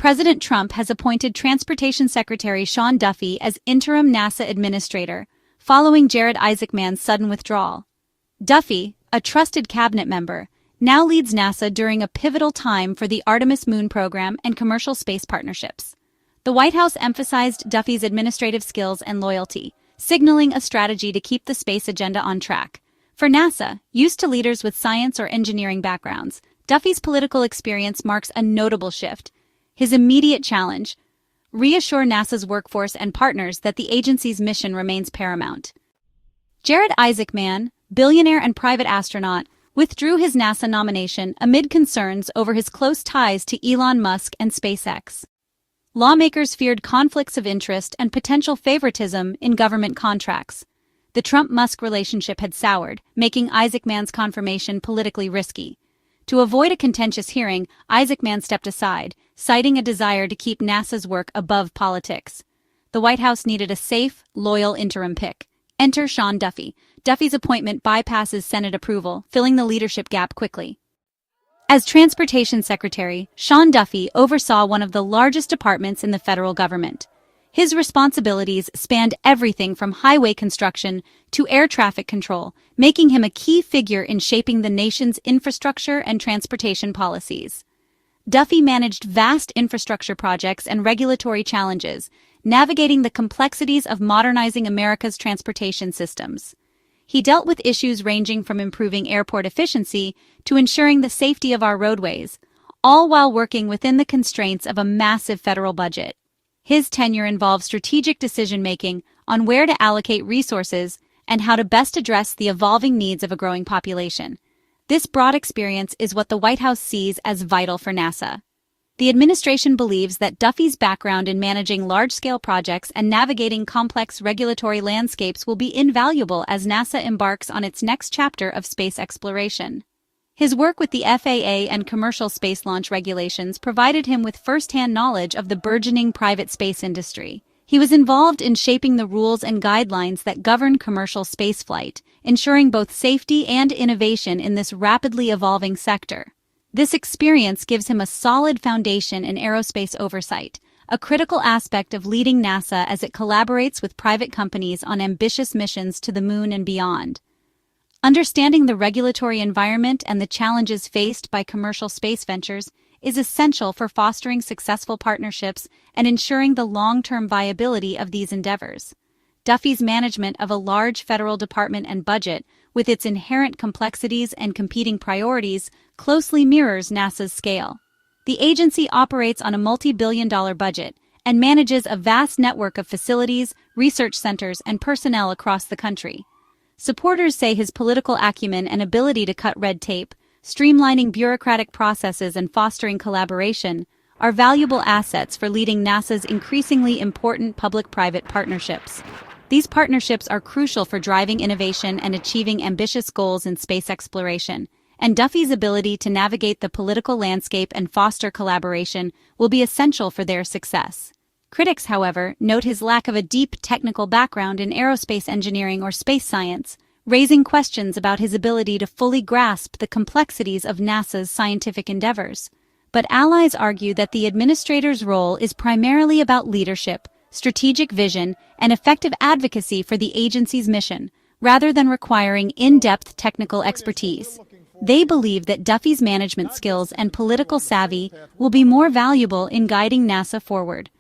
President Trump has appointed Transportation Secretary Sean Duffy as interim NASA administrator, following Jared Isaacman's sudden withdrawal. Duffy, a trusted cabinet member, now leads NASA during a pivotal time for the Artemis moon program and commercial space partnerships. The White House emphasized Duffy's administrative skills and loyalty, signaling a strategy to keep the space agenda on track. For NASA, used to leaders with science or engineering backgrounds, Duffy's political experience marks a notable shift. His immediate challenge: reassure NASA's workforce and partners that the agency's mission remains paramount. Jared Isaacman, billionaire and private astronaut, withdrew his NASA nomination amid concerns over his close ties to Elon Musk and SpaceX. Lawmakers feared conflicts of interest and potential favoritism in government contracts. The Trump-Musk relationship had soured, making Isaacman's confirmation politically risky. To avoid a contentious hearing, Isaacman stepped aside, citing a desire to keep NASA's work above politics. The White House needed a safe, loyal interim pick. Enter Sean Duffy. Duffy's appointment bypasses Senate approval, filling the leadership gap quickly. As Transportation Secretary, Sean Duffy oversaw one of the largest departments in the federal government. His responsibilities spanned everything from highway construction to air traffic control, making him a key figure in shaping the nation's infrastructure and transportation policies. Duffy managed vast infrastructure projects and regulatory challenges, navigating the complexities of modernizing America's transportation systems. He dealt with issues ranging from improving airport efficiency to ensuring the safety of our roadways, all while working within the constraints of a massive federal budget. His tenure involved strategic decision-making on where to allocate resources and how to best address the evolving needs of a growing population. This broad experience is what the White House sees as vital for NASA. The administration believes that Duffy's background in managing large-scale projects and navigating complex regulatory landscapes will be invaluable as NASA embarks on its next chapter of space exploration. His work with the FAA and commercial space launch regulations provided him with first-hand knowledge of the burgeoning private space industry. He was involved in shaping the rules and guidelines that govern commercial spaceflight, ensuring both safety and innovation in this rapidly evolving sector. This experience gives him a solid foundation in aerospace oversight, a critical aspect of leading NASA as it collaborates with private companies on ambitious missions to the moon and beyond. Understanding the regulatory environment and the challenges faced by commercial space ventures is essential for fostering successful partnerships and ensuring the long-term viability of these endeavors. Duffy's management of a large federal department and budget, with its inherent complexities and competing priorities, closely mirrors NASA's scale. The agency operates on a multi-billion-dollar budget and manages a vast network of facilities, research centers, and personnel across the country. Supporters say his political acumen and ability to cut red tape, streamlining bureaucratic processes and fostering collaboration, are valuable assets for leading NASA's increasingly important public-private partnerships. These partnerships are crucial for driving innovation and achieving ambitious goals in space exploration, and Duffy's ability to navigate the political landscape and foster collaboration will be essential for their success. Critics, however, note his lack of a deep technical background in aerospace engineering or space science, raising questions about his ability to fully grasp the complexities of NASA's scientific endeavors. But allies argue that the administrator's role is primarily about leadership, strategic vision, and effective advocacy for the agency's mission, rather than requiring in-depth technical expertise. They believe that Duffy's management skills and political savvy will be more valuable in guiding NASA forward.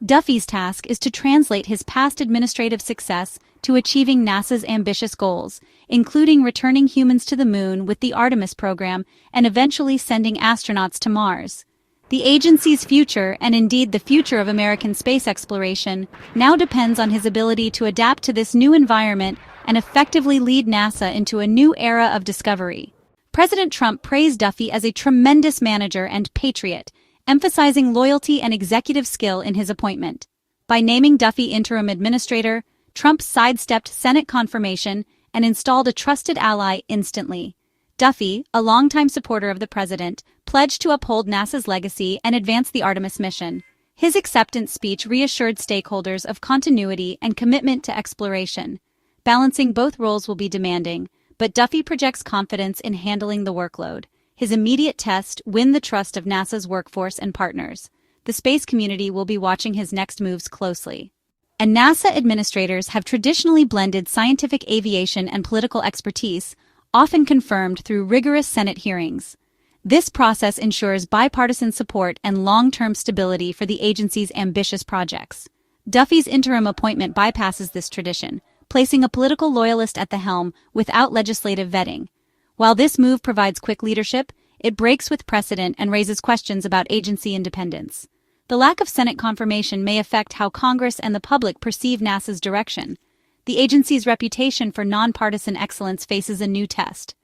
Duffy's task is to translate his past administrative success to achieving NASA's ambitious goals, including returning humans to the moon with the Artemis program and eventually sending astronauts to Mars. The agency's future, and indeed the future of American space exploration, now depends on his ability to adapt to this new environment and effectively lead NASA into a new era of discovery. President Trump praised Duffy as a tremendous manager and patriot, emphasizing loyalty and executive skill in his appointment. By naming Duffy interim administrator, Trump sidestepped Senate confirmation and installed a trusted ally instantly. Duffy, a longtime supporter of the president, pledged to uphold NASA's legacy and advance the Artemis mission. His acceptance speech reassured stakeholders of continuity and commitment to exploration. Balancing both roles will be demanding, but Duffy projects confidence in handling the workload. His immediate test: win the trust of NASA's workforce and partners. the space community will be watching his next moves closely. And NASA administrators have traditionally blended scientific aviation and political expertise, often confirmed through rigorous Senate hearings. This process ensures bipartisan support and long-term stability for the agency's ambitious projects. Duffy's interim appointment bypasses this tradition, placing a political loyalist at the helm without legislative vetting. While this move provides quick leadership, it breaks with precedent and raises questions about agency independence. The lack of Senate confirmation may affect how Congress and the public perceive NASA's direction. The agency's reputation for nonpartisan excellence faces a new test.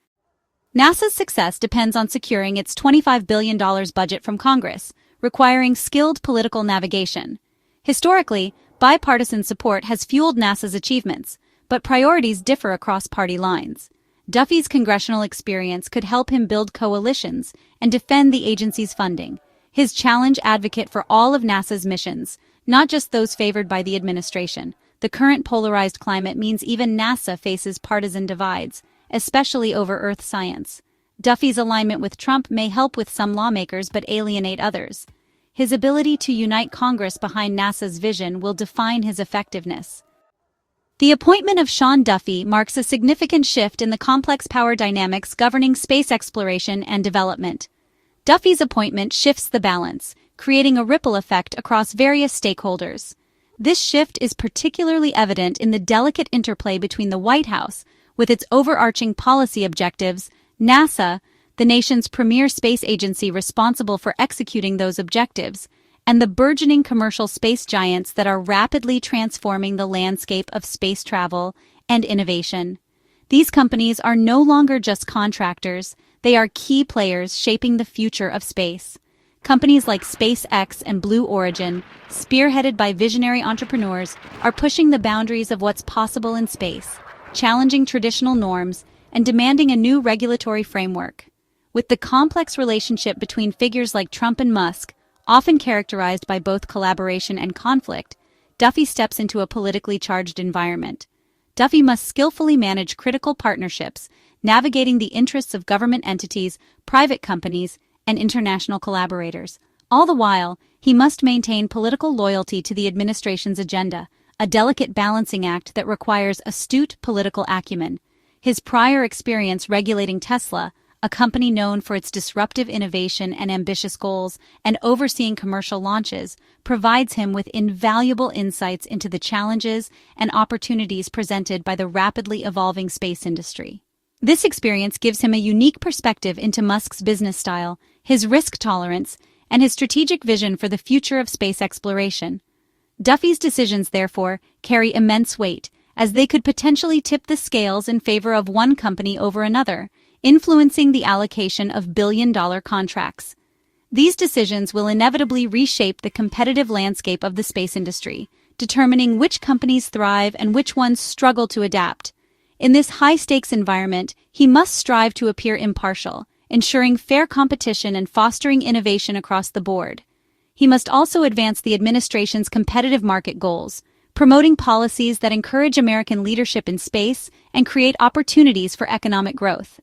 NASA's success depends on securing its $25 billion budget from Congress, requiring skilled political navigation. Historically, bipartisan support has fueled NASA's achievements, but priorities differ across party lines. Duffy's congressional experience could help him build coalitions and defend the agency's funding. His challenge advocate for all of NASA's missions, not just those favored by the administration. The current polarized climate means even NASA faces partisan divides, especially over Earth science. Duffy's alignment with Trump may help with some lawmakers but alienate others. His ability to unite Congress behind NASA's vision will define his effectiveness. The appointment of Sean Duffy marks a significant shift in the complex power dynamics governing space exploration and development. Duffy's appointment shifts the balance, creating a ripple effect across various stakeholders. This shift is particularly evident in the delicate interplay between the White House, with its overarching policy objectives, NASA, the nation's premier space agency responsible for executing those objectives, and the burgeoning commercial space giants that are rapidly transforming the landscape of space travel and innovation. These companies are no longer just contractors, they are key players shaping the future of space. Companies like SpaceX and Blue Origin, spearheaded by visionary entrepreneurs, are pushing the boundaries of what's possible in space, challenging traditional norms, and demanding a new regulatory framework. With the complex relationship between figures like Trump and Musk, often characterized by both collaboration and conflict, Duffy steps into a politically charged environment. Duffy must skillfully manage critical partnerships, navigating the interests of government entities, private companies, and international collaborators. All the while, he must maintain political loyalty to the administration's agenda, a delicate balancing act that requires astute political acumen. His prior experience regulating Tesla, a company known for its disruptive innovation and ambitious goals, and overseeing commercial launches, provides him with invaluable insights into the challenges and opportunities presented by the rapidly evolving space industry. This experience gives him a unique perspective into Musk's business style, his risk tolerance, and his strategic vision for the future of space exploration. Duffy's decisions, therefore, carry immense weight, as they could potentially tip the scales in favor of one company over another, influencing the allocation of billion-dollar contracts. These decisions will inevitably reshape the competitive landscape of the space industry, determining which companies thrive and which ones struggle to adapt. In this high-stakes environment, he must strive to appear impartial, ensuring fair competition and fostering innovation across the board. He must also advance the administration's competitive market goals, promoting policies that encourage American leadership in space and create opportunities for economic growth.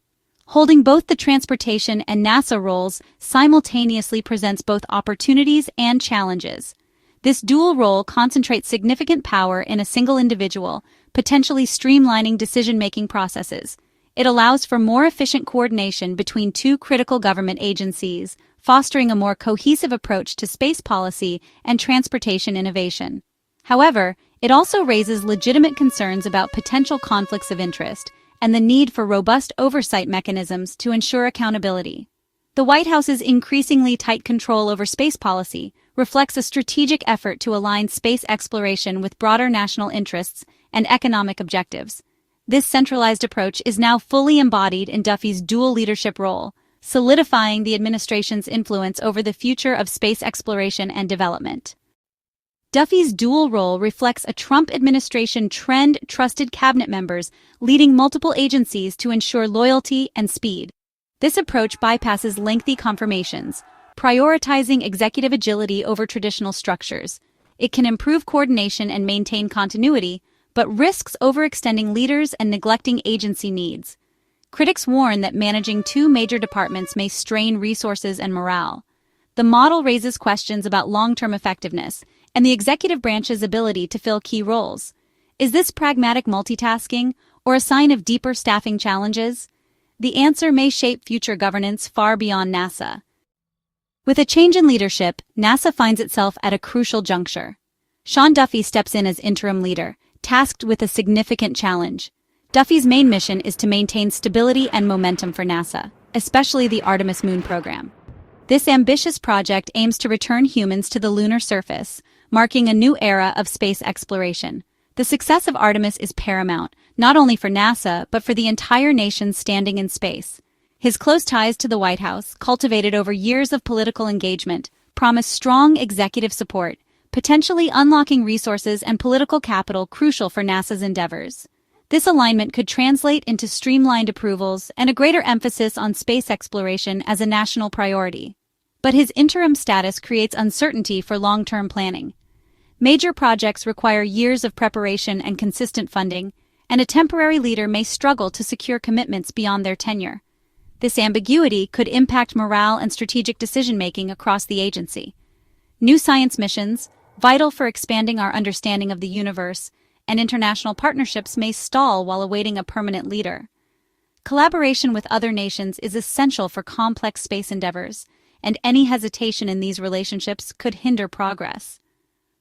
Holding both the transportation and NASA roles simultaneously presents both opportunities and challenges. This dual role concentrates significant power in a single individual, potentially streamlining decision-making processes. It allows for more efficient coordination between two critical government agencies, fostering a more cohesive approach to space policy and transportation innovation. However, it also raises legitimate concerns about potential conflicts of interest and the need for robust oversight mechanisms to ensure accountability. The White House's increasingly tight control over space policy reflects a strategic effort to align space exploration with broader national interests and economic objectives. This centralized approach is now fully embodied in Duffy's dual leadership role, solidifying the administration's influence over the future of space exploration and development. Duffy's dual role reflects a Trump administration trend trusted cabinet members leading multiple agencies to ensure loyalty and speed. This approach bypasses lengthy confirmations, prioritizing executive agility over traditional structures. It can improve coordination and maintain continuity, but risks overextending leaders and neglecting agency needs. Critics warn that managing two major departments may strain resources and morale. the model raises questions about long-term effectiveness and the executive branch's ability to fill key roles. Is this pragmatic multitasking or a sign of deeper staffing challenges? The answer may shape future governance far beyond NASA. With a change in leadership, NASA finds itself at a crucial juncture. Sean Duffy steps in as interim leader, tasked with a significant challenge. Duffy's main mission is to maintain stability and momentum for NASA, especially the Artemis moon program. This ambitious project aims to return humans to the lunar surface, marking a new era of space exploration. The success of Artemis is paramount, not only for NASA, but for the entire nation standing in space. His close ties to the White House, cultivated over years of political engagement, promise strong executive support, potentially unlocking resources and political capital crucial for NASA's endeavors. This alignment could translate into streamlined approvals and a greater emphasis on space exploration as a national priority. But his interim status creates uncertainty for long-term planning. Major projects require years of preparation and consistent funding, and a temporary leader may struggle to secure commitments beyond their tenure. This ambiguity could impact morale and strategic decision-making across the agency. New science missions, vital for expanding our understanding of the universe, and international partnerships may stall while awaiting a permanent leader. Collaboration with other nations is essential for complex space endeavors, and any hesitation in these relationships could hinder progress.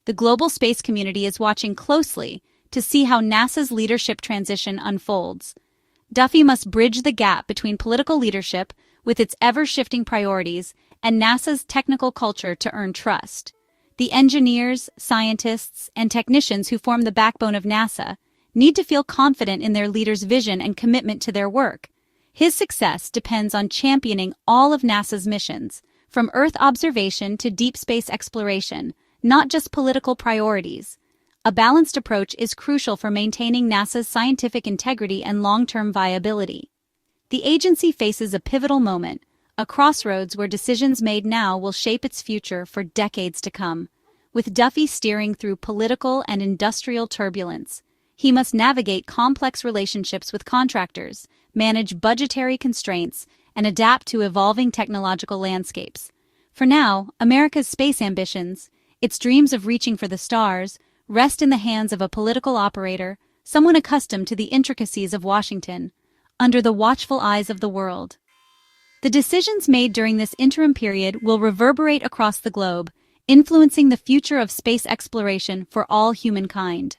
The global space community is watching closely to see how NASA's leadership transition unfolds. Duffy must bridge the gap between political leadership, with its ever-shifting priorities, and NASA's technical culture to earn trust. The engineers, scientists, and technicians who form the backbone of NASA need to feel confident in their leader's vision and commitment to their work. His success depends on championing all of NASA's missions, from Earth observation to deep space exploration, not just political priorities. A balanced approach is crucial for maintaining NASA's scientific integrity and long-term viability. The agency faces a pivotal moment, a crossroads where decisions made now will shape its future for decades to come. With Duffy steering through political and industrial turbulence, he must navigate complex relationships with contractors, manage budgetary constraints, and adapt to evolving technological landscapes. For now, America's space ambitions, its dreams of reaching for the stars, rest in the hands of a political operator, someone accustomed to the intricacies of Washington, under the watchful eyes of the world. The decisions made during this interim period will reverberate across the globe, influencing the future of space exploration for all humankind.